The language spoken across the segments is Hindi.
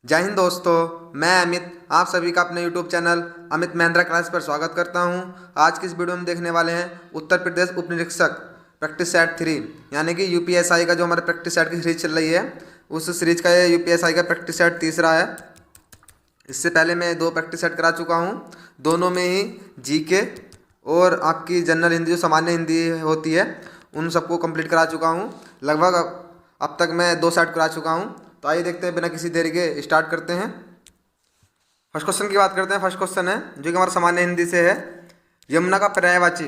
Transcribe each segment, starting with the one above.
जय हिंद दोस्तों, मैं अमित आप सभी का अपने YouTube channel Amit Mahindra class पर स्वागत करता हूं। आज की इस वीडियो में देखने वाले हैं उत्तर प्रदेश उप निरीक्षक प्रैक्टिस सेट 3 यानी कि यूपीएसआई का जो हमारे प्रैक्टिस सेट की सीरीज चल रही है उस सीरीज का ये यूपीएसआई का प्रैक्टिस सेट तीसरा है। इससे पहले मैं 2 प्रैक्टिस सेट करा चुका हूँ। दोनों में ही जीके और आपकी जनरल हिंदी जो सामान्य हिंदी होती है उन सबको कंप्लीट करा चुका हूँ। लगभग अब तक मैं 2 सेट करा चुका हूँ। तो आइए देखते हैं, बिना किसी देरी के स्टार्ट करते हैं। फर्स्ट क्वेश्चन की बात करते हैं। फर्स्ट क्वेश्चन है जो कि हमारा सामान्य हिंदी से है, यमुना का पर्यायवाची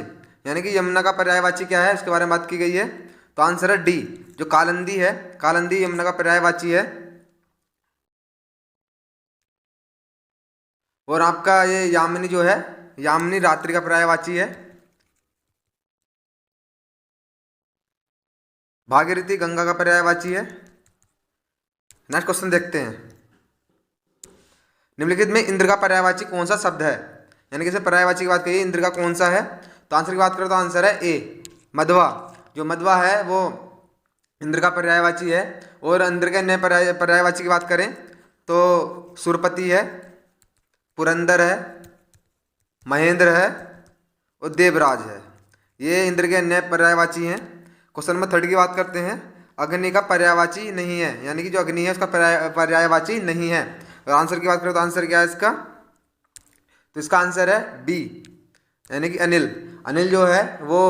यानी कि यमुना का पर्यायवाची क्या है, इसके बारे में बात की गई है। तो आंसर है डी, जो कालिंदी है। कालिंदी यमुना का पर्यायवाची है। और आपका ये यामिनी जो है, यामिनी रात्रि का पर्यायवाची है। भागीरथी गंगा का पर्यायवाची है। नेक्स्ट क्वेश्चन देखते हैं। निम्नलिखित में इंद्र का पर्यायवाची कौन सा शब्द है, यानी कि पर्यायवाची की बात करिए, इंद्र का कौन सा है। तो आंसर की बात करें तो आंसर है ए, मध्वा। जो मध्वा है वो इंद्र का पर्यायवाची है। और इंद्र के अन्य पर्यायवाची की बात करें तो सुरपति है, पुरंदर है, महेंद्र है और देवराज है। ये इंद्र के अन्य पर्यायवाची हैं। क्वेश्चन नंबर 3 की बात करते हैं। अग्नि का पर्यायवाची नहीं है, यानी कि जो अग्नि है उसका पर्यायवाची नहीं है। और आंसर की बात करें तो आंसर क्या है इसका, तो इसका आंसर है बी, यानी कि अनिल। अनिल जो है वो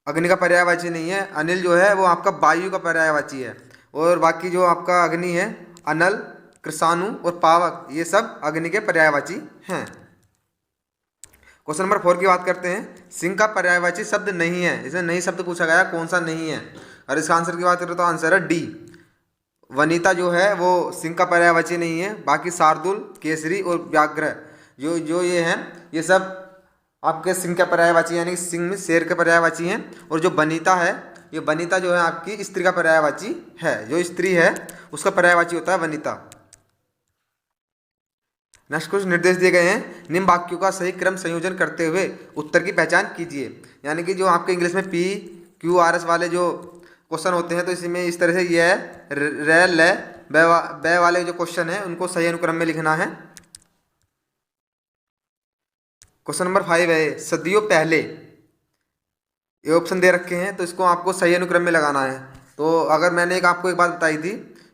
अग्नि का पर्यायवाची नहीं है। अनिल जो है वो आपका वायु का पर्यायवाची है। और बाकी जो आपका अग्नि है, अनल, कृषाणु और पावक, ये सब अग्नि के पर्यायवाची हैं। क्वेश्चन नंबर 4 की बात करते हैं। सिंह का पर्यायवाची शब्द नहीं है, इसमें नहीं शब्द पूछा गया, कौन सा नहीं है। और इसका आंसर की बात करें तो आंसर है डी, वनिता जो है वो सिंह का पर्यायवाची नहीं है। बाकी शार्दुल, केसरी और व्याघ्र जो जो ये हैं, ये सब आपके सिंह का पर्यायवाची यानी कि सिंह में शेर के पर्यायवाची हैं। और जो वनिता है, ये वनिता जो है आपकी स्त्री का पर्यायवाची है। जो स्त्री है उसका पर्यायवाची होता है वनिता। नेक्स्ट कुछ निर्देश दिए गए हैं। निम्न वाक्यों का सही क्रम संयोजन करते हुए उत्तर की पहचान कीजिए। यानी कि जो आपके इंग्लिश में पी क्यू आर एस वाले जो क्वेश्चन होते हैं, तो इसमें इस तरह से ये है, रे ले बे वाले जो क्वेश्चन है उनको सही अनुक्रम में लिखना है। क्वेश्चन नंबर 5 है, सदियों पहले, ये ऑप्शन दे रखे हैं तो इसको आपको सही अनुक्रम में लगाना है। तो अगर मैंने आपको एक बात बताई थी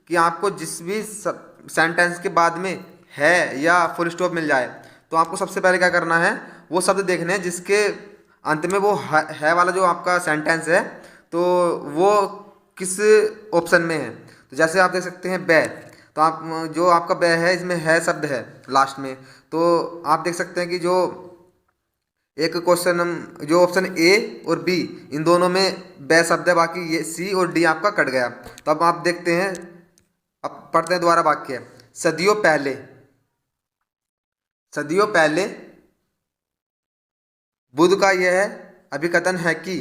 कि आपको जिस भी सेंटेंस के बाद में है या फुल स्टॉप मिल जाए, तो आपको सबसे पहले क्या करना है, वो शब्द देखने हैं जिसके अंत में वो है वाला जो आपका सेंटेंस है, तो वो किस ऑप्शन में है। तो जैसे आप देख सकते हैं बै, तो आप जो आपका बै है इसमें है शब्द है लास्ट में, तो आप देख सकते हैं कि जो एक क्वेश्चन जो ऑप्शन ए और बी, इन दोनों में बै शब्द है, बाकी ये सी और डी आपका कट गया। तो अब आप देखते हैं, अब पढ़ते हैं दोबारा वाक्य। सदियों पहले, सदियों पहले बुद्ध का यह अभिकथन है कि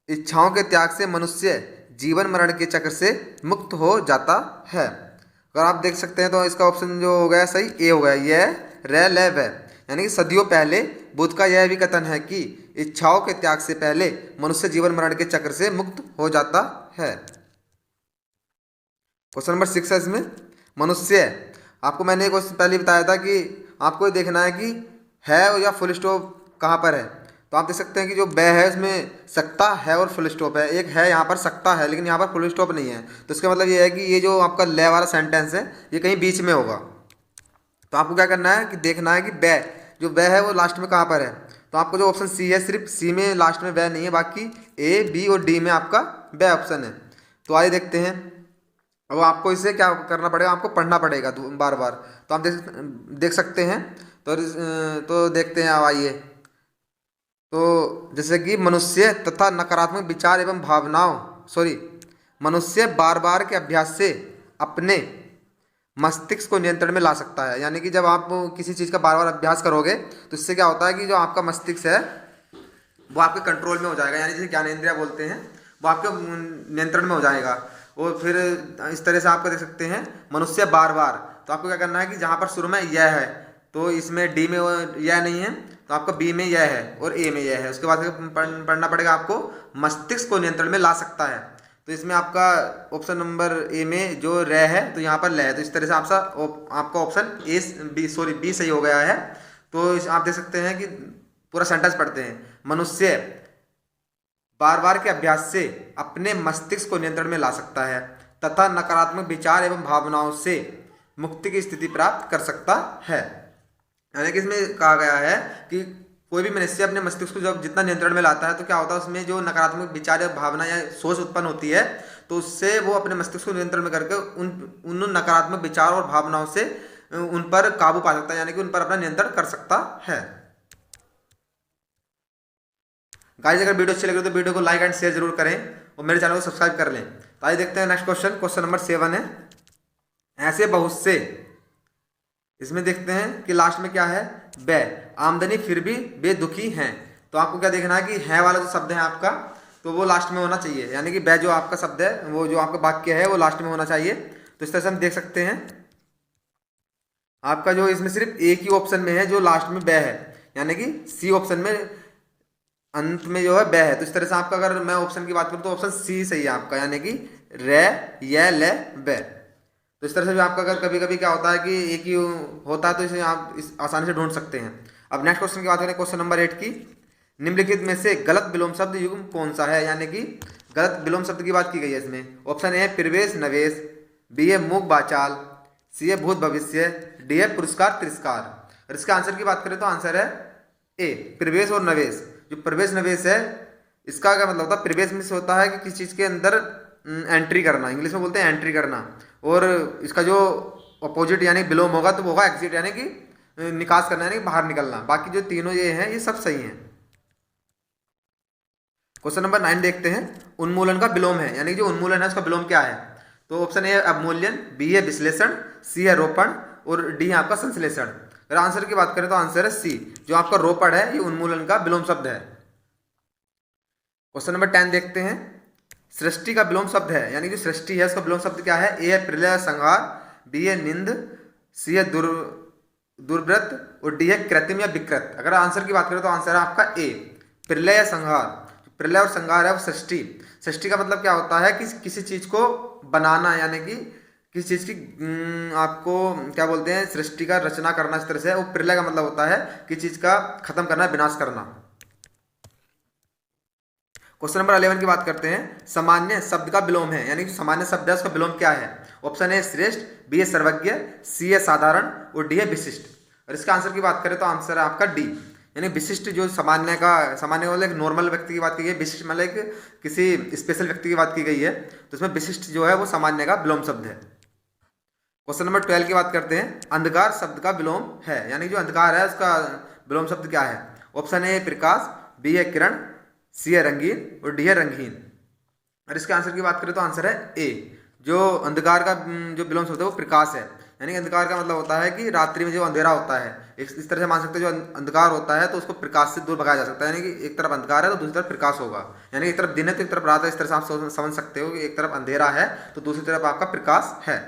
इच्छाओं के त्याग से मनुष्य जीवन मरण के चक्र से मुक्त हो जाता है। अगर आप देख सकते हैं तो इसका ऑप्शन जो हो गया सही ए हो गया, यह रे ले वह, यानी कि सदियों पहले बुद्ध का यह भी कथन है कि इच्छाओं के त्याग से पहले मनुष्य जीवन मरण के चक्र से मुक्त हो जाता है। क्वेश्चन नंबर 6 है इसमें, मनुष्य। आपको मैंने एक पहले बताया था कि आपको ये देखना है कि है या फुल स्टॉप कहाँ पर है। तो आप देख सकते हैं कि जो बै है उसमें सकता है और फुल स्टॉप है। एक है यहाँ पर सकता है लेकिन यहाँ पर फुल स्टॉप नहीं है, तो इसका मतलब ये है कि ये जो आपका ले वाला सेंटेंस है ये कहीं बीच में होगा। तो आपको क्या करना है कि देखना है कि बै, जो बै है वो लास्ट में कहाँ पर है। तो आपको जो ऑप्शन सी है, सिर्फ सी में लास्ट में बै नहीं है, बाकी ए बी और डी में आपका बै ऑप्शन है। तो आइए देखते हैं। अब आपको इसे क्या करना पड़ेगा, आपको पढ़ना पड़ेगा बार बार। तो आप देख सकते हैं। तो देखते हैं, अब आइए। तो जैसे कि मनुष्य तथा नकारात्मक विचार एवं भावनाओं मनुष्य बार बार के अभ्यास से अपने मस्तिष्क को नियंत्रण में ला सकता है। यानी कि जब आप किसी चीज़ का बार बार अभ्यास करोगे तो इससे क्या होता है कि जो आपका मस्तिष्क है वो आपके कंट्रोल में हो जाएगा, यानी जिसे ज्ञानेंद्रिय बोलते हैं, वो आपके नियंत्रण में हो जाएगा। और फिर इस तरह से आपको देख सकते हैं मनुष्य बार बार। तो आपको क्या करना है कि जहाँ पर शुरू में यह है तो इसमें डी में यह नहीं है, तो आपका बी में यह है और ए में यह है। उसके बाद पढ़ना पड़ेगा आपको, मस्तिष्क को नियंत्रण में ला सकता है। तो इसमें आपका ऑप्शन नंबर ए में जो रे है तो यहाँ पर ले है, तो इस तरह से आपका ऑप्शन बी सही हो गया है। तो आप देख सकते हैं कि पूरा सेंटेंस पढ़ते हैं। मनुष्य बार बार के अभ्यास से अपने मस्तिष्क को नियंत्रण में ला सकता है तथा नकारात्मक विचार एवं भावनाओं से मुक्ति की स्थिति प्राप्त कर सकता है। यानी कि इसमें कहा गया है कि कोई भी मनुष्य अपने मस्तिष्क को जब जितना नियंत्रण में लाता है तो क्या होता है, उसमें जो नकारात्मक विचार या भावना या सोच उत्पन्न होती है तो उससे वो अपने मस्तिष्क को नियंत्रण में करके उन नकारात्मक विचार और भावनाओं से उन पर काबू पा सकता है, यानी कि उन पर अपना नियंत्रण कर सकता है। गाइस अगर वीडियो अच्छी लगे तो वीडियो को लाइक एंड शेयर जरूर करें और मेरे चैनल को सब्सक्राइब कर लें। तो आइए देखते हैं नेक्स्ट क्वेश्चन। क्वेश्चन नंबर 7 है, ऐसे बहुत से, इसमें देखते हैं कि लास्ट में क्या है, बे आमदनी फिर भी बेदुखी हैं। तो आपको क्या देखना है कि है वाला जो शब्द है आपका तो वो लास्ट में होना चाहिए, यानी कि बे जो आपका शब्द है वो जो आपका वाक्य है वो लास्ट में होना चाहिए। तो इस तरह से हम देख सकते हैं आपका जो इसमें सिर्फ एक ही ऑप्शन में है जो लास्ट में बे है, यानी कि सी ऑप्शन में अंत में जो है बे है। तो इस तरह से आपका अगर मैं ऑप्शन की बात करूँ तो ऑप्शन सी सही है आपका, यानी कि रे ये ले बे। तो इस तरह से भी आपका अगर कभी कभी क्या होता है कि एक ही होता है तो इसे आप आसानी से ढूंढ सकते हैं। अब नेक्स्ट क्वेश्चन की बात करें, क्वेश्चन नंबर 8 की, निम्नलिखित में से गलत विलोम शब्द युग्म कौन सा है, यानी कि गलत विलोम शब्द की बात की गई है इसमें। ऑप्शन ए प्रवेश नवेश, बी है मूक बाचाल, सी है भूत भविष्य, डी है पुरस्कार तिरस्कार। और इसका आंसर की बात करें तो आंसर है ए प्रवेश और नवेश। जो प्रवेश नवेश है इसका क्या मतलब होता है, प्रवेश में से होता है कि किसी चीज़ के अंदर एंट्री करना, इंग्लिश में बोलते हैं एंट्री करना, और इसका जो अपोजिट यानी विलोम होगा तो वो होगा एग्जिट, यानी कि निकास करना यानी कि बाहर निकलना। बाकी जो तीनों ये हैं ये सब सही हैं। क्वेश्चन नंबर 9 देखते हैं, उन्मूलन का विलोम है, यानी कि जो उन्मूलन है उसका विलोम क्या है। तो ऑप्शन ए अवमूल्यन, बी है विश्लेषण, सी है रोपण और डी है आपका संश्लेषण। अगर आंसर की बात करें तो आंसर है सी, जो आपका रोपण है ये उन्मूलन का विलोम शब्द है। क्वेश्चन नंबर 10 देखते हैं, सृष्टि का विलोम शब्द है, यानी जो सृष्टि है उसका विलोम शब्द क्या है। ए है प्रलय संहार, बी है निंद, सी है दुर्व्रत और डी है कृत्रिम या विकृत। अगर आंसर की बात करें तो आंसर है आपका ए प्रलय या संहार। प्रलय और संहार है वो सृष्टि। सृष्टि का मतलब क्या होता है कि किसी चीज को बनाना, यानी कि किसी चीज की आपको क्या बोलते हैं, सृष्टि का रचना करना, इस तरह से। वो प्रलय का मतलब होता है कि चीज का खत्म करना, विनाश करना। क्वेश्चन नंबर 11 की बात करते हैं, सामान्य शब्द का विलोम है, यानी कि सामान्य शब्द है उसका विलोम क्या है। ऑप्शन ए श्रेष्ठ, बी है सर्वज्ञ, सी है साधारण और डी है विशिष्ट। और इसका आंसर की बात करें तो आंसर है आपका डी, यानी विशिष्ट। जो सामान्य मतलब एक नॉर्मल व्यक्ति की बात की गई है, विशिष्ट मतलब एक किसी स्पेशल व्यक्ति की बात की गई है, तो इसमें विशिष्ट जो है वो सामान्य का विलोम शब्द है। क्वेश्चन नंबर 12 की बात करते हैं, अंधकार शब्द का विलोम है, यानी जो अंधकार है उसका विलोम शब्द क्या है। ऑप्शन ए प्रकाश, बी है किरण, सी है रंगीन और डी है रंगहीन। और इसके आंसर की बात करें तो आंसर है ए, जो अंधकार का जो विलोम शब्द है वो प्रकाश है, यानी अंधकार का मतलब होता है कि रात्रि में जो अंधेरा होता है, इस तरह से मान सकते हैं जो अंधकार होता है तो उसको प्रकाश से दूर भगाया जा सकता है, यानी कि एक तरफ अंधकार है तो दूसरी तरफ प्रकाश होगा, यानी एक तरफ दिन है तो एक तरफ रात है। इस तरह से आप समझ सकते हो कि एक तरफ अंधेरा है तो दूसरी तरफ आपका प्रकाश है।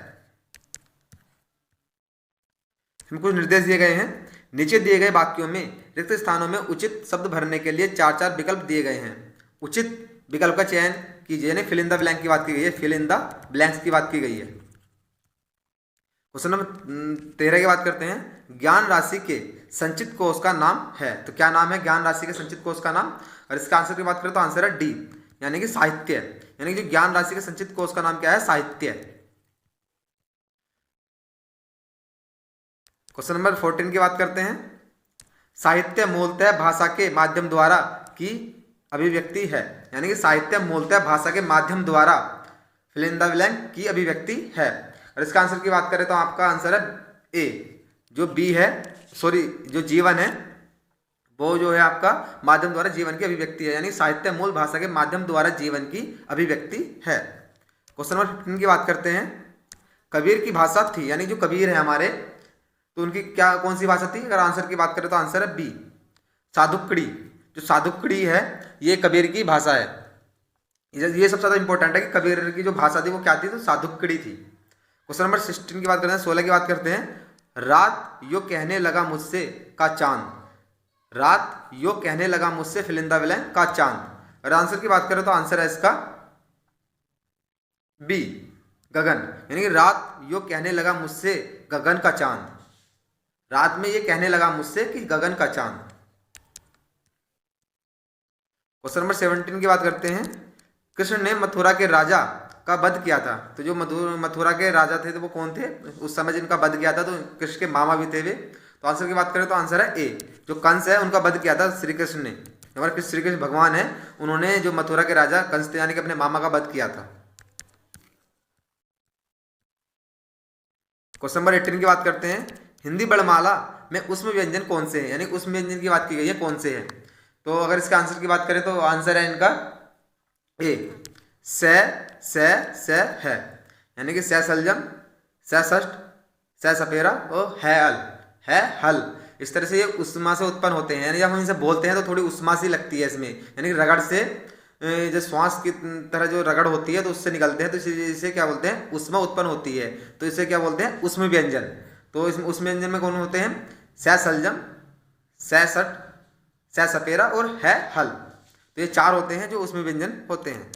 कुछ निर्देश दिए गए हैं, नीचे दिए गए वाक्यों में रिक्त स्थानों में उचित शब्द भरने के लिए 4 विकल्प दिए गए हैं। उचित विकल्प का चयन कीजिए, यानी फिल इन द ब्लैंक की बात की गई है, फिल इन द ब्लैंक्स की बात की गई है। क्वेश्चन नंबर 13 की बात करते हैं, ज्ञान राशि के संचित कोष का नाम है। तो क्या नाम है ज्ञान राशि के संचित कोष का नाम। और इसका आंसर की बात करें तो आंसर है डी, यानी कि साहित्य, यानी कि ज्ञान राशि के संचित कोष का नाम क्या है, साहित्य। क्वेश्चन नंबर 14 की बात करते हैं, साहित्य मूलतः भाषा के माध्यम द्वारा की अभिव्यक्ति है, यानी कि साहित्य मूलतः भाषा के माध्यम द्वारा फिल इन द ब्लैंक की अभिव्यक्ति है। और इसका आंसर की बात करें तो आपका आंसर है ए, जो बी है, सॉरी जो जीवन है वो जो है आपका माध्यम द्वारा जीवन की अभिव्यक्ति है, यानी साहित्य मूल भाषा के माध्यम द्वारा जीवन की अभिव्यक्ति है। क्वेश्चन नंबर 15 की बात करते हैं, कबीर की भाषा थी, यानी जो कबीर है हमारे तो उनकी क्या कौन सी भाषा थी। अगर आंसर की बात करें तो आंसर है बी साधुकड़ी। जो साधुकड़ी है ये कबीर की भाषा है। ये सबसे ज़्यादा इंपॉर्टेंट है कि कबीर की जो भाषा थी वो क्या थी, तो साधुकड़ी थी। क्वेश्चन नंबर 16 की बात करते हैं, 16 की बात करते हैं, रात यो कहने लगा मुझसे का चांद, रात यो कहने लगा मुझसे फिल इन द ब्लैंक का चांद। और आंसर की बात करें तो आंसर है इसका बी गगन, यानी कि रात यो कहने लगा मुझसे गगन का चांद, रात में ये कहने लगा मुझसे कि गगन का चांद। क्वेश्चन नंबर 17 की बात करते हैं। कृष्ण ने मथुरा के राजा का वध किया था, तो जो मथुरा के राजा थे तो वो कौन थे उस समय जिनका वध किया था, तो कृष्ण के मामा भी थे वे। तो आंसर की बात करें तो आंसर है ए, जो कंस है उनका वध किया था श्री कृष्ण ने। हमारे श्री कृष्ण भगवान है, उन्होंने जो मथुरा के राजा कंस थे यानी कि अपने मामा का वध किया था। क्वेश्चन नंबर 18 की बात करते हैं। हिंदी वर्णमाला में उसमें व्यंजन कौन से हैं, यानी उसमें व्यंजन की बात की गई है कौन से हैं। तो अगर इसका आंसर की बात करें तो आंसर है इनका ए, से है, यानी कि से सलजम, से षष्ठ, से सपेरा और है अल, है हल। इस तरह से ये उष्मा से उत्पन्न होते हैं, यानी जब हम इनसे बोलते हैं तो थोड़ी उष्मा सी लगती है इसमें, यानी कि रगड़ से जो श्वास की तरह जो रगड़ होती है तो उससे निकलते हैं, तो इसे क्या बोलते हैं उष्मा उत्पन्न होती है, तो इसे क्या बोलते हैं उष्म व्यंजन। तो इस उष्म व्यंजन में कौन होते हैं, से सलजम, से षष्ठ, से सपेरा और है हल। तो ये चार होते हैं जो उष्म व्यंजन होते हैं।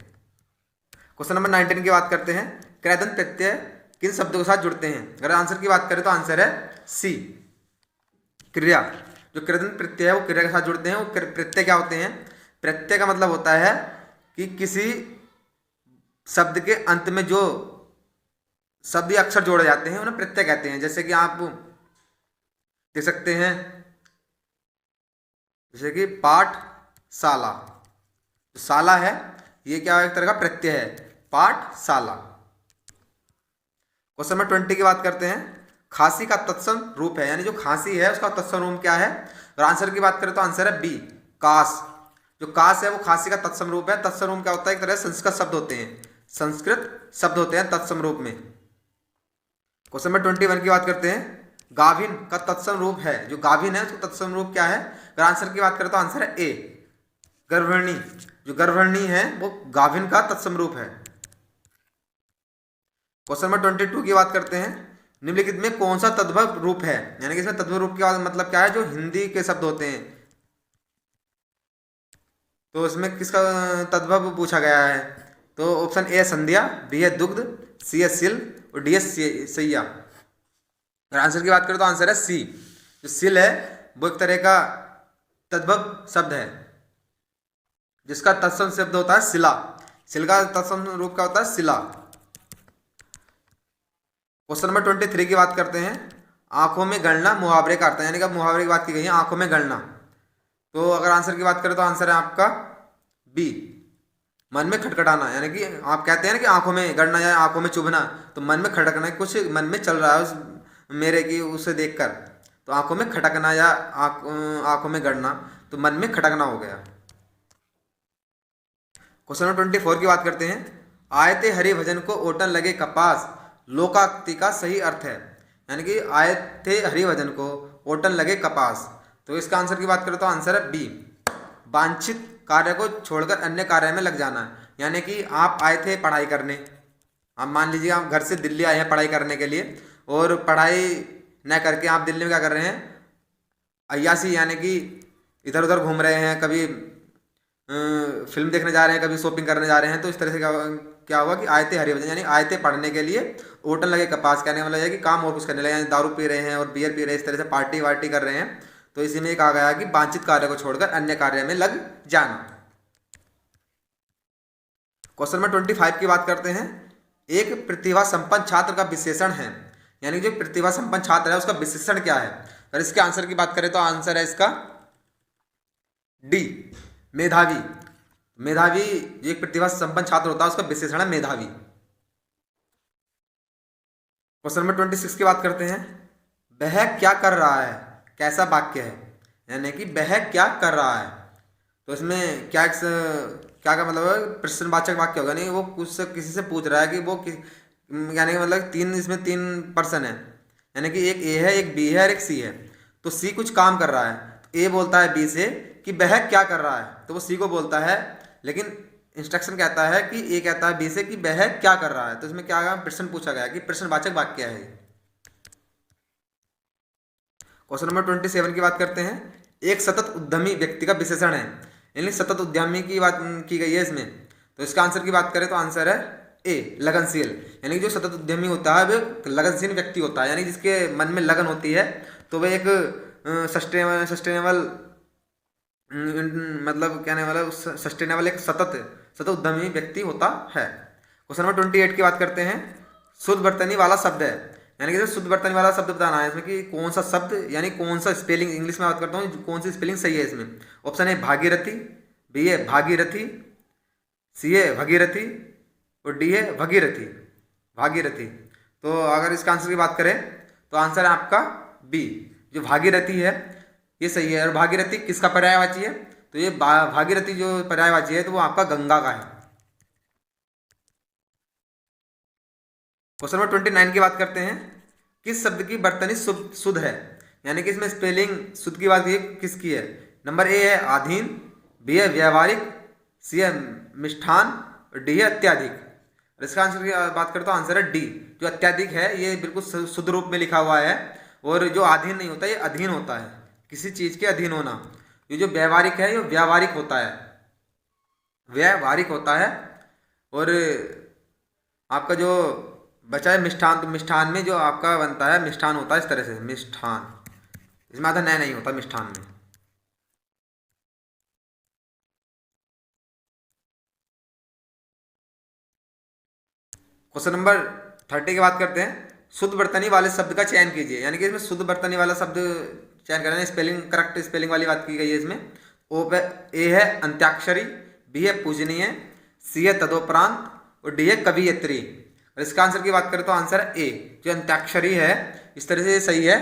क्वेश्चन नंबर 19 की बात करते हैं। क्रेदन प्रत्यय किन शब्दों के साथ जुड़ते हैं। अगर आंसर की बात करें तो आंसर है सी, क्रिया। जो क्रेदन प्रत्यय है वो क्रिया के साथ जुड़ते हैं। वो प्रत्यय क्या होते हैं, प्रत्यय का मतलब होता है कि किसी शब्द के अंत में जो शब्द या अक्षर जोड़े जाते हैं उन्हें प्रत्यय कहते हैं। जैसे कि आप देख सकते हैं, जैसे कि पाठशाला, शाला है ये क्या एक तरह का प्रत्यय है, पाठशाला। क्वेश्चन नंबर 20 की बात करते हैं। खांसी का तत्सम रूप है, यानी जो खांसी है उसका तत्सम रूप क्या है। और आंसर की बात करें तो आंसर है बी, कास। जो कास है वो खांसी का तत्सम रूप है। तत्सम रूप क्या होता है, एक तरह से संस्कृत शब्द होते हैं, संस्कृत शब्द होते हैं तत्सम रूप में। क्वेश्चन नंबर 21 की बात करते हैं। गाभिन का तत्सम रूप है, जो गाभिन है उसका तत्सम रूप क्या है। अगर आंसर की बात करें तो आंसर है ए, गर्भणी। जो गर्भणी है वो गाभिन का तत्सम रूप है। क्वेश्चन नंबर 22 की बात करते हैं। निम्नलिखित में कौन सा तद्भव रूप है, यानी कि इसमें तद्भव रूप का मतलब क्या है, जो हिंदी के शब्द होते हैं। तो इसमें किसका तद्भव पूछा गया है। तो ऑप्शन ए है संध्या, बी है दुग्ध, सी है सिल और डी है सैया। अगर आंसर की बात करें तो आंसर है सी। जो सिल है वो एक तरह का तद्भव शब्द है जिसका तत्सम शब्द होता है शिला। शिल का तत्सम रूप क्या होता है, शिला। क्वेश्चन नंबर 23 की बात करते हैं। आंखों में गणना मुहावरे का अर्थ है, यानी कि मुहावरे की बात की गई है आंखों में गणना। तो अगर आंसर की बात करें तो आंसर है आपका बी, मन में खटखटाना। यानी कि आप कहते हैं ना कि आंखों में गणना या आंखों में चुभना, तो मन में खटकना, कुछ मन में चल रहा है उस मेरे की उसे देखकर, तो आंखों में खटकना या आंखों में गणना, तो मन में खटकना हो गया। क्वेश्चन नंबर 24 की बात करते हैं। आयते हरि भजन को ओटन लगे कपास लोकाक्ति का सही अर्थ है, यानी कि आयते हरि भजन को ओटन लगे कपास। तो इसका आंसर की बात करें तो आंसर है बी, वांछित कार्य को छोड़कर अन्य कार्य में लग जाना। यानी कि आप आए थे पढ़ाई करने, आप मान लीजिए आप घर से दिल्ली आए हैं पढ़ाई करने के लिए, और पढ़ाई न करके आप दिल्ली में क्या कर रहे हैं, अय्यासी, यानी कि इधर उधर घूम रहे हैं, कभी फिल्म देखने जा रहे हैं, कभी शॉपिंग करने जा रहे हैं। तो इस तरह से क्या हुआ कि आयते हरि भजन, यानी आयते पढ़ने के लिए ओटन लगे कपास, कहने वाला है कि काम और कुछ करने लगे, यानी दारू पी रहे हैं और बियर पी रहे हैं, इस तरह से पार्टी वार्टी कर रहे हैं। तो इसी में कहा गया कि वांछित कार्य को छोड़कर अन्य कार्य में लग जाना। क्वेश्चन नंबर 25 की बात करते हैं। एक प्रतिभा संपन्न छात्र का विशेषण है, यानी जो प्रतिभा संपन्न छात्र है उसका विशेषण क्या है। अगर इसके आंसर की बात करें तो आंसर है इसका डी, मेधावी। मेधावी जो एक प्रतिभा संपन्न छात्र होता है उसका विशेषण है मेधावी। क्वेश्चन नंबर 26 की बात करते हैं। वह क्या कर रहा है कैसा वाक्य है, यानी कि वह क्या कर रहा है। तो इसमें क्या का मतलब है, प्रश्नवाचक वाक्य होगा, नहीं वो कुछ किसी से पूछ रहा है कि वो यानी कि मतलब इसमें तीन पर्सन है, यानी कि एक ए है, एक बी है और एक सी है। तो सी कुछ काम कर रहा है, तो ए बोलता है बी से कि वह क्या कर रहा है, तो वो सी को बोलता है, लेकिन इंस्ट्रक्शन कहता है कि ए कहता है बी से कि वह क्या कर रहा है। तो इसमें क्या प्रश्न पूछा गया कि प्रश्नवाचक वाक्य है। क्वेश्चन नंबर 27 की बात करते हैं। एक सतत उद्यमी व्यक्ति का विशेषण है, यानी सतत उद्यमी की बात की गई है इसमें। तो इसका आंसर की बात करें तो आंसर है लगनशील, यानी कि जो सतत उद्यमी होता है वो लगनशील व्यक्ति होता है, यानी जिसके मन में लगन होती है तो वह एक सस्टेनेबल मतलब कहने वाला सस्टेनेबल एक सतत सतत उद्यमी व्यक्ति होता है। क्वेश्चन नंबर 28 की बात करते हैं। शुद्ध वर्तनी वाला शब्द है, यानी कि शुद्ध वर्तनी वाला शब्द बताना है इसमें कि कौन सा शब्द यानी कौन सा स्पेलिंग, इंग्लिश में बात करता हूँ, कौन सी स्पेलिंग सही है इसमें। ऑप्शन है भागीरथी, बी है भागीरथी, सी है भगीरथी और डी है भगीरथी, भागीरथी। तो अगर इसका आंसर की बात करें तो आंसर है आपका बी, जो भागीरथी है ये सही है। और भागीरथी किसका पर्यायवाची है, तो ये भागीरथी जो पर्यायवाची है तो वो आपका गंगा का है। क्वेश्चन नंबर 29 की बात करते हैं। किस शब्द की वर्तनी शुद्ध है, यानी कि इसमें स्पेलिंग शुद्ध की बात किसकी है। नंबर ए है आधीन, बी है व्यावहारिक, सी है मिष्ठान और डी है अत्याधिक। और इसका आंसर की बात करें तो आंसर है डी, जो अत्याधिक है ये बिल्कुल शुद्ध रूप में लिखा हुआ है। और जो आधीन नहीं होता ये अधीन होता है, किसी चीज के अधीन होना। ये जो व्यावहारिक है ये व्यावहारिक होता है, व्यावहारिक होता है। और आपका जो बचा है मिष्ठान, तो मिष्ठान में जो आपका बनता है मिष्ठान होता है इस तरह से, मिष्ठान, इसमें आधा नया नहीं होता मिष्ठान में। क्वेश्चन नंबर 30 की बात करते हैं। शुद्ध वर्तनी वाले शब्द का चयन कीजिए, यानी कि इसमें शुद्ध वर्तनी वाला शब्द चयन करना है। स्पेलिंग करेक्ट स्पेलिंग वाली बात की गई है इसमें। ए है अंत्याक्षरी, बी है पूजनीय, सी है तदोपरांत और डी है कवियत्री। और इसका आंसर की बात करें तो आंसर है ए, जो अंत्याक्षरी है इस तरह से सही है।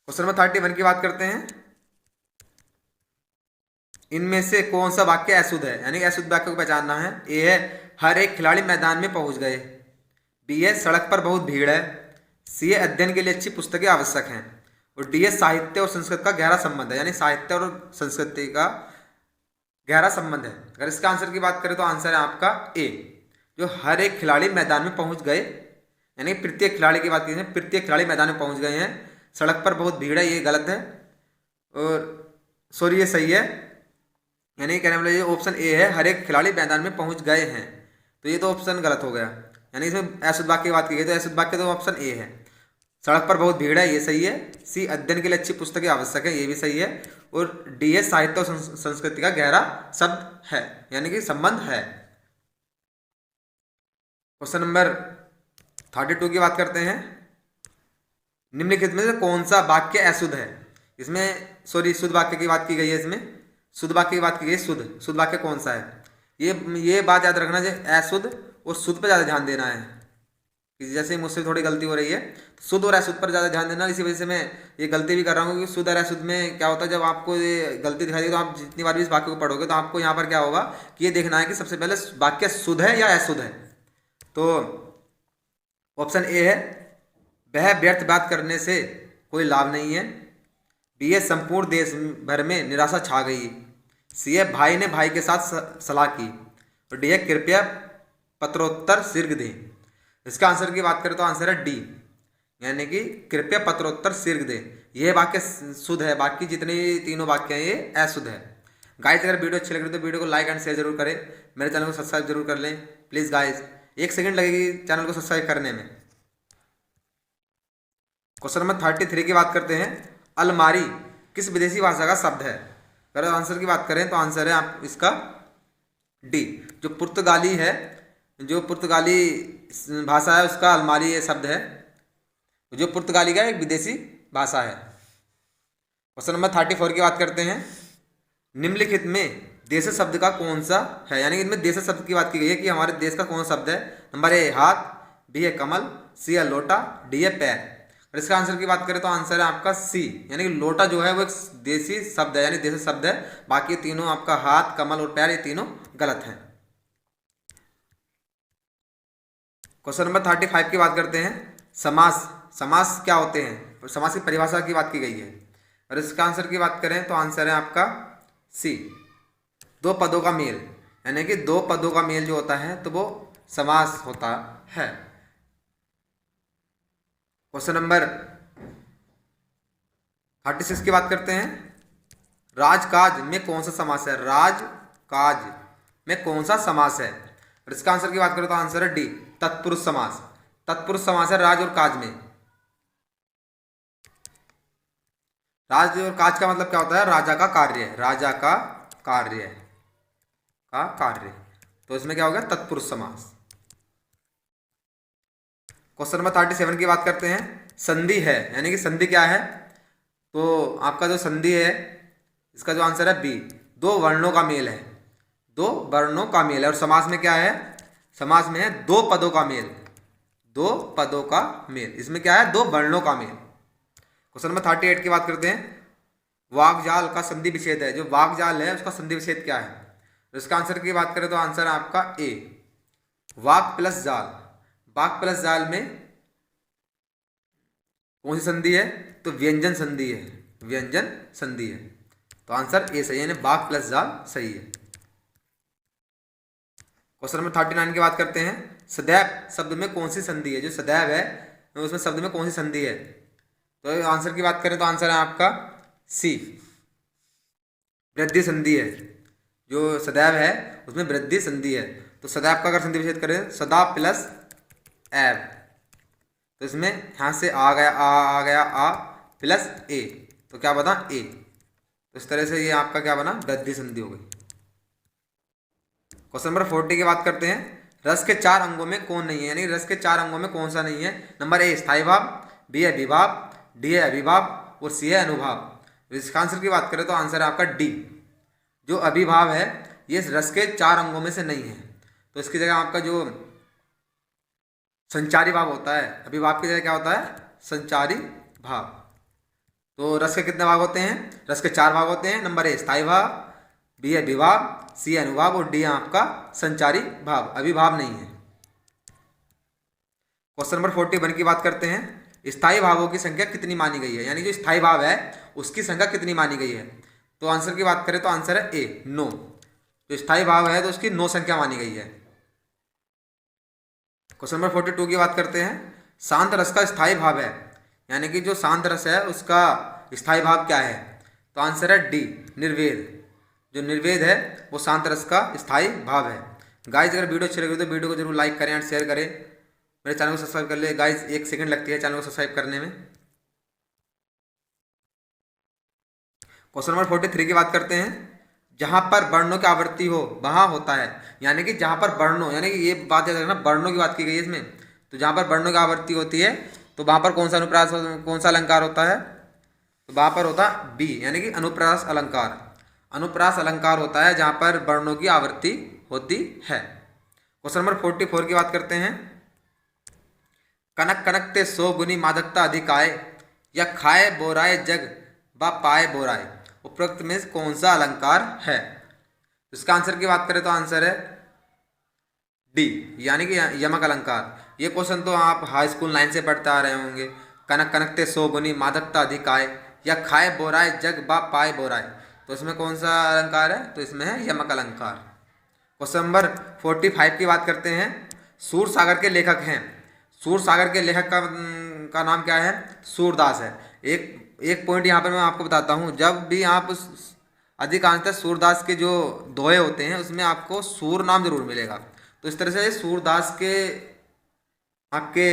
क्वेश्चन नंबर 31 की बात करते हैं। इनमें से कौन सा वाक्य अशुद्ध है, यानी अशुद्ध वाक्य को पहचानना है। ए है हर एक खिलाड़ी मैदान में पहुंच गए, बी है सड़क पर बहुत भीड़ है, सी है अध्ययन के लिए अच्छी पुस्तकें आवश्यक हैं और डी है साहित्य और संस्कृत का गहरा संबंध है, यानी साहित्य और संस्कृति का गहरा संबंध है। अगर इसका आंसर की बात करें तो आंसर है आपका ए, जो हर एक खिलाड़ी मैदान में पहुंच गए, यानी प्रत्येक खिलाड़ी की बात की जाए प्रत्येक खिलाड़ी मैदान में पहुंच गए हैं। सड़क पर बहुत भीड़ है ये गलत है, और सॉरी ये सही है, यानी कहने वाला ये ऑप्शन ए है, हर एक खिलाड़ी मैदान में पहुंच गए हैं। तो ये तो ऑप्शन गलत हो गया, यानी इसमें अशुद्ध वाक्य की बात की गई तो अशुद्ध वाक्य तो ऑप्शन ए है। सड़क पर बहुत भीड़ है ये सही है, सी अध्ययन के लिए अच्छी पुस्तकें आवश्यक है ये भी सही है, और डी है साहित्य और संस्कृति का गहरा शब्द है, यानी कि संबंध है। क्वेश्चन नंबर 32 की बात करते हैं। निम्नलिखित में से कौन सा वाक्य अशुद्ध है, इसमें सॉरी शुद्ध वाक्य की बात की गई है, इसमें शुद्ध वाक्य की बात की गई। शुद्ध वाक्य कौन सा है, ये बात याद रखना चाहिए, अशुद्ध और शुद्ध पर ज़्यादा ध्यान देना है। कि जैसे मुझसे थोड़ी गलती हो रही है, शुद्ध और अशुद्ध पर ज़्यादा ध्यान देना। इसी वजह से मैं ये गलती भी कर रहा हूँ, क्योंकि शुद्ध और अशुद्ध में क्या होता है, जब आपको ये गलती दिखाई देगी तो आप जितनी बार भी इस वाक्य को पढ़ोगे तो आपको यहाँ पर क्या होगा कि ये देखना है कि सबसे पहले वाक्य शुद्ध है या अशुद्ध है। तो ऑप्शन ए है वह व्यर्थ बात करने से कोई लाभ नहीं है, बी है संपूर्ण देश भर में निराशा छा गई, सी है भाई ने भाई के साथ सलाह की और डी है कृपया पत्रोत्तर शीघ्र दें। इसका आंसर की बात करें तो आंसर है डी, यानी कि कृपया पत्रोत्तर शीघ्र दें। यह वाक्य शुद्ध है, बाकी जितने तीनों वाक्य हैं ये अशुद्ध है। गाइस अगर वीडियो अच्छी लग रही है तो वीडियो को लाइक एंड शेयर जरूर करें, मेरे चैनल को सब्सक्राइब जरूर कर लें प्लीज़ गाइस, 1 सेकंड लगेगी चैनल को सब्सक्राइब करने में। क्वेश्चन नंबर 33 की बात करते हैं। अलमारी किस विदेशी भाषा का शब्द है, अगर आंसर की बात करें तो आंसर है आप इसका डी, जो पुर्तगाली है, जो पुर्तगाली भाषा है उसका अलमारी ये शब्द है, जो पुर्तगाली का एक विदेशी भाषा है। क्वेश्चन नंबर 34 की बात करते हैं। निम्नलिखित में देश शब्द का कौन सा है, यानी इनमें देश शब्द की बात की गई है कि हमारे देश का कौन सा शब्द है। नंबर ए हाथ, बी है कमल, सी है लोटा, डी है पैर। और इसका आंसर की बात करें तो आंसर है आपका सी, यानी कि लोटा जो है वो एक देसी शब्द है, यानी देशी शब्द है। बाकी तीनों आपका हाथ, कमल और पैर ये तीनों गलत हैं। क्वेश्चन नंबर 35 की बात करते हैं। समास क्या होते हैं, और समास की परिभाषा की बात की गई है। और इसका आंसर की बात करें तो आंसर है आपका सी, 2 पदों का मेल, यानी कि 2 पदों का मेल जो होता है तो वो समास होता है। क्वेश्चन नंबर 36 की बात करते हैं। राजकाज में कौन सा समास है, राजकाज में कौन सा समास है। और इसका आंसर की बात करें तो आंसर है डी, तत्पुरुष समास। तत्पुरुष समास है राज और काज में। राज और काज का मतलब क्या होता है? राजा का कार्य, राजा का कार्य का कार्य। तो इसमें क्या हो गया? तत्पुरुष समास। क्वेश्चन नंबर 37 की बात करते हैं। संधि है, यानी कि संधि क्या है? तो आपका जो संधि है इसका जो आंसर है बी, दो वर्णों का मेल है। दो वर्णों का मेल है। और समास में क्या है? समास में है दो पदों का मेल, दो पदों का मेल। इसमें क्या है? दो वर्णों का मेल। क्वेश्चन नंबर 38 की बात करते हैं। वाक्जाल का संधि विच्छेद है। जो वाक्जाल है उसका संधि विच्छेद क्या है? तो इसका आंसर की बात करें तो आंसर है आपका ए, वाक प्लस जाल। वाक प्लस जाल में कौन सी संधि है? तो व्यंजन संधि है, व्यंजन संधि है। तो आंसर ए सही है, यानी वाक प्लस जाल सही है। क्वेश्चन नंबर 39 की बात करते हैं। सदैव शब्द में कौन सी संधि है? जो सदैव है उसमें शब्द में कौन सी संधि है? तो आंसर की बात करें तो आंसर है आपका सी, वृद्धि संधि है। जो सदैव है उसमें वृद्धि संधि है। तो सदैव का अगर संधि विच्छेद करें, सदा प्लस एव, तो इसमें यहाँ से आ गया आ गया आ प्लस ए, तो क्या बना? ए। तो इस तरह से ये आपका क्या बना? वृद्धि संधि हो गई। क्वेश्चन नंबर 40 की बात करते हैं। रस के चार अंगों में कौन नहीं है? यानी रस के चार अंगों में कौन सा नहीं है? नंबर ए स्थायी भाव, बी है विभाव, डी है अभिभाव और सी है अनुभाव। इसका आंसर की बात करें तो आंसर है आपका डी, जो अभिभाव है ये रस के चार अंगों में से नहीं है। तो इसकी जगह आपका जो संचारी भाव होता है, अभिभाव की जगह क्या होता है? संचारी भाव। तो रस के कितने भाग होते हैं? रस के चार भाग होते हैं। नंबर ए स्थायी भाव, बी है विभाव, सी है अनुभाव और डी है आपका संचारी भाव, अभिभाव नहीं है। क्वेश्चन नंबर 41 की बात करते हैं। स्थायी भावों की संख्या कितनी मानी गई है? यानी जो स्थायी भाव है उसकी संख्या कितनी मानी गई है? तो आंसर की बात करें तो आंसर है ए, 9। जो स्थायी भाव है तो उसकी 9 संख्या मानी गई है। क्वेश्चन नंबर 42 की बात करते हैं। शांत रस का स्थायी भाव है, यानी कि जो शांत रस है उसका स्थायी भाव क्या है? तो आंसर है डी, निर्वेद। जो निर्वेद है वो शांत रस का स्थायी भाव है। गाइज अगर वीडियो अच्छी लगी तो वीडियो को जरूर लाइक करें एंड शेयर करें। मेरे चैनल को सब्सक्राइब कर ले गाइज, 1 सेकंड लगती है चैनल को सब्सक्राइब करने में। क्वेश्चन नंबर 43 की बात करते हैं। जहां पर वर्णों की आवृत्ति हो वहां होता है, यानी कि जहां पर वर्णों, यानी कि ये बात याद रखना, वर्णों की बात की गई है इसमें। तो जहां पर वर्णों की आवृत्ति होती है तो वहां पर कौन सा अनुप्रास, कौन सा अलंकार होता है? तो वहां पर होता है बी, यानी कि अनुप्रास अलंकार। अनुप्रास अलंकार होता है जहां पर वर्णों की आवृत्ति होती है। क्वेश्चन नंबर 44 की बात करते हैं। कनक कनक ते 100 गुनी मादकता अधिक आए, या खाए बोराए जग व पाए बोराए, उपरोक्त में कौन सा अलंकार है? इसका आंसर की बात करें तो आंसर है डी, यानी कि यमक अलंकार। ये क्वेश्चन तो आप हाई स्कूल 9 से पढ़ते आ रहे होंगे। कनक कनक ते 100 गुनी मादकता अधिक आए, या खाए बोराए जग व पाए बोराए, तो इसमें कौन सा अलंकार है? तो इसमें है यमक अलंकार। क्वेश्चन नंबर 45 की बात करते हैं। सूर सागर के लेखक हैं। सूर सागर के लेखक का नाम क्या है? सूरदास है। एक पॉइंट यहाँ पर मैं आपको बताता हूँ। जब भी आप अधिकांशतः सूरदास के जो दोहे होते हैं उसमें आपको सूर नाम जरूर मिलेगा। तो इस तरह से सूरदास के आपके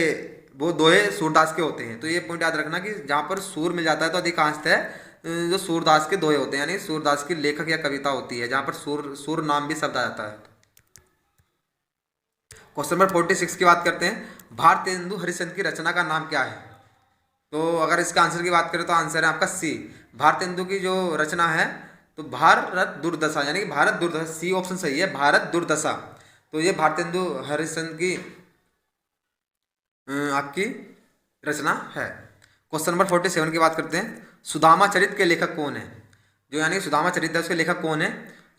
वो दोहे सूरदास के होते हैं। तो ये पॉइंट याद रखना कि जहाँ पर सूर मिल जाता है तो अधिकांशतः जो सूरदास के दोहे होते हैं, यानी सूरदास की लेखक या कविता होती है जहाँ पर सूर नाम भी शब्द आ जाता है। क्वेश्चन नंबर 46 की बात करते हैं। भारतेंदु हरिश्चंद्र की रचना का नाम क्या है? तो अगर इसका आंसर की बात करें तो आंसर है आपका सी, भारतेंदु की जो रचना है तो भारत दुर्दशा, यानी कि भारत दुर्दशा, सी ऑप्शन सही है, भारत दुर्दशा। तो ये भारतेंदु हरिश्चंद्र की आपकी रचना है। क्वेश्चन नंबर 47 की बात करते हैं। सुदामा चरित के लेखक कौन है? जो यानी सुदामा चरित है उसके लेखक कौन है?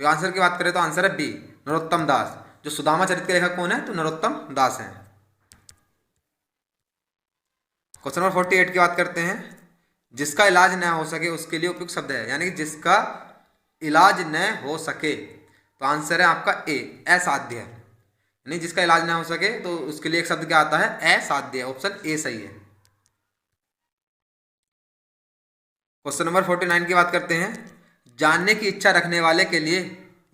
तो आंसर की बात करें तो आंसर है बी, नरोत्तम दास। जो सुदामा चरित के लेखक कौन है? तो नरोत्तम दास हैं। क्वेश्चन नंबर 48 की बात करते हैं। जिसका इलाज न हो सके उसके लिए उपयुक्त शब्द है, यानी कि जिसका इलाज न हो सके, तो आंसर है आपका ए, असाध्य। यानी जिसका इलाज ना हो सके तो उसके लिए एक शब्द क्या आता है? असाध्य। ऑप्शन ए सही है। क्वेश्चन नंबर 49 की बात करते हैं। जानने की इच्छा रखने वाले के लिए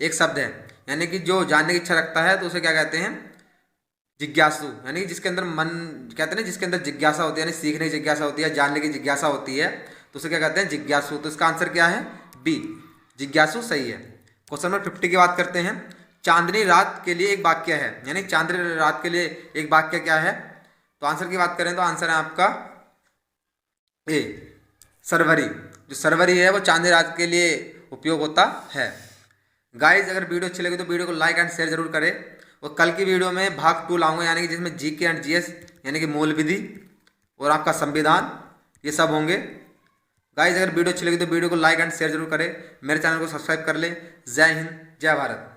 एक शब्द है, यानी कि जो जानने की इच्छा रखता है तो उसे क्या कहते हैं, जिज्ञासु। यानी कि जिसके अंदर मन, कहते हैं ना, जिसके अंदर जिज्ञासा होती है, यानी सीखने की जिज्ञासा होती है, जानने की जिज्ञासा होती है, तो उसे क्या कहते हैं, जिज्ञासु। तो इसका आंसर क्या है, बी, जिज्ञासु सही है। क्वेश्चन नंबर 50 की बात करते हैं। चांदनी रात के लिए एक वाक्य है, यानी चांदनी रात के लिए एक वाक्य क्या है, तो आंसर की बात करें तो आंसर है आपका ए, सरवरी। जो सरवरी है वो चांदनी रात के लिए उपयोग होता है। गाइज अगर वीडियो अच्छी लगी तो वीडियो को लाइक एंड शेयर जरूर करें। और कल की वीडियो में भाग 2 लाऊंगा, यानी कि जिसमें जीके एंड जीएस, यानी कि मूल विधि और आपका संविधान, ये सब होंगे। गाइज अगर वीडियो अच्छी लगी तो वीडियो को लाइक एंड शेयर जरूर करें, मेरे चैनल को सब्सक्राइब कर लें। जय हिंद, जय भारत।